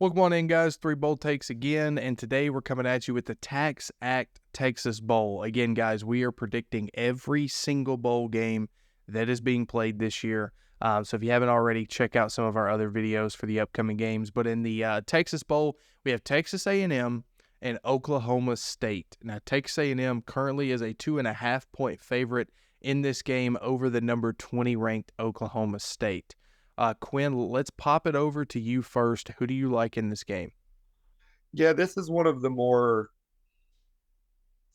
Welcome on in, guys. Three Bowl Takes again, and today we're coming at you with the Tax Act Texas Bowl. Again, guys, we are predicting every single bowl game that is being played this year. So if you haven't already, check out some of our other videos for the upcoming games. But in the Texas Bowl, we have Texas A&M and Oklahoma State. Now, Texas A&M currently is a 2.5-point favorite in this game over the number 20 ranked Oklahoma State. Quinn, let's pop it over to you first. Who do you like in this game? Yeah, this is one of the more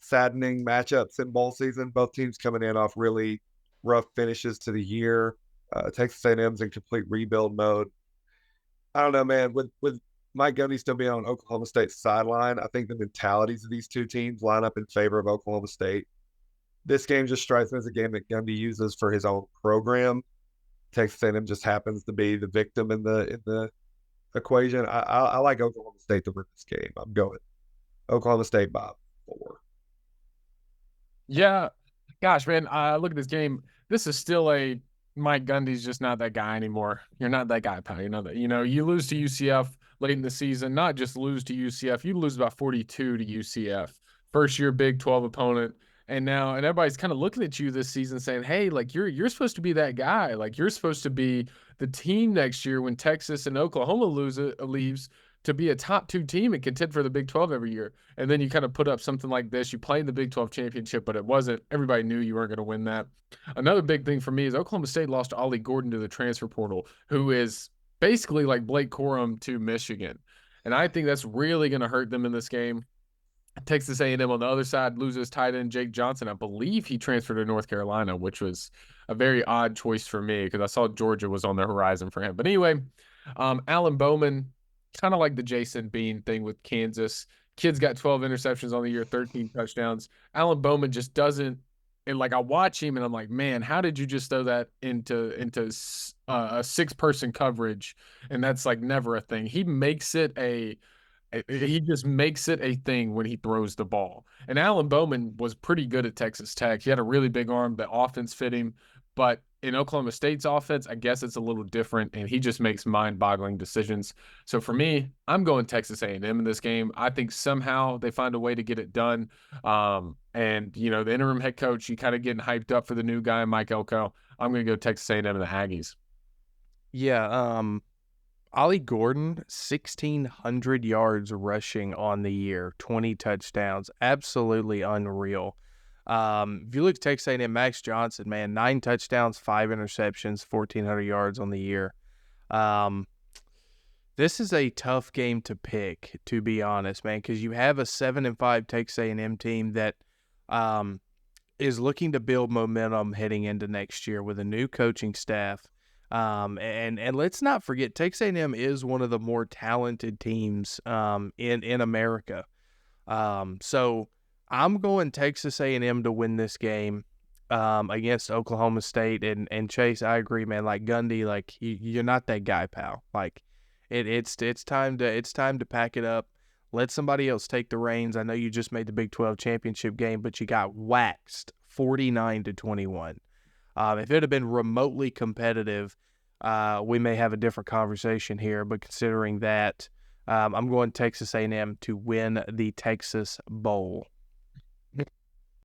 saddening matchups in bowl season. Both teams coming in off really rough finishes to the year. Texas A&M's in complete rebuild mode. I don't know, man. With Mike Gundy still being on Oklahoma State's sideline, I think the mentalities of these two teams line up in favor of Oklahoma State. This game just strikes me as a game that Gundy uses for his own program. Texas A&M just happens to be the victim in the equation. I like Oklahoma State to win this game. I'm going Oklahoma State by 4. Yeah. Gosh, man, look at this game. This is still a Mike Gundy's just not that guy anymore. You're not that guy, pal. You're not that. You lose to UCF late in the season, not just lose to UCF. You lose about 42 to UCF. First year Big 12 opponent. And everybody's kind of looking at you this season saying, "Hey, like you're supposed to be that guy. Like you're supposed to be the team next year when Texas and Oklahoma leaves to be a top 2 team and contend for the Big 12 every year." And then you kind of put up something like this. You played in the Big 12 championship, but it wasn't. Everybody knew you weren't going to win that. Another big thing for me is Oklahoma State lost Ollie Gordon to the transfer portal, who is basically like Blake Corum to Michigan. And I think that's really going to hurt them in this game. Texas A&M on the other side loses tight end Jake Johnson. I believe he transferred to North Carolina, which was a very odd choice for me because I saw Georgia was on the horizon for him. But anyway, Alan Bowman, kind of like the Jason Bean thing with Kansas. Kid's got 12 interceptions on the year, 13 touchdowns. Alan Bowman just doesn't. And like I watch him and I'm like, man, how did you just throw that into a 6-person coverage? And that's like never a thing. He just makes it a thing when he throws the ball. And Alan Bowman was pretty good at Texas Tech. He had a really big arm. The offense fit him. But in Oklahoma State's offense, I guess it's a little different, and he just makes mind-boggling decisions. So for me, I'm going Texas A&M in this game. I think somehow they find a way to get it done. The interim head coach, he kind of getting hyped up for the new guy, Mike Elko. I'm going to go Texas A&M and the Aggies. Yeah, Ollie Gordon, 1,600 yards rushing on the year, 20 touchdowns, absolutely unreal. If you look at Texas A&M, Max Johnson, man, 9 touchdowns, 5 interceptions, 1,400 yards on the year. This is a tough game to pick, to be honest, man, because you have a 7-5 Texas A&M team that is looking to build momentum heading into next year with a new coaching staff. And let's not forget, Texas A&M is one of the more talented teams in America. So I'm going Texas A&M to win this game against Oklahoma State. And Chase, I agree, man. Like Gundy, like you're not that guy, pal. Like it's time to pack it up. Let somebody else take the reins. I know you just made the Big 12 championship game, but you got waxed 49-21. If it had been remotely competitive, we may have a different conversation here. But considering that, I'm going Texas A&M to win the Texas Bowl.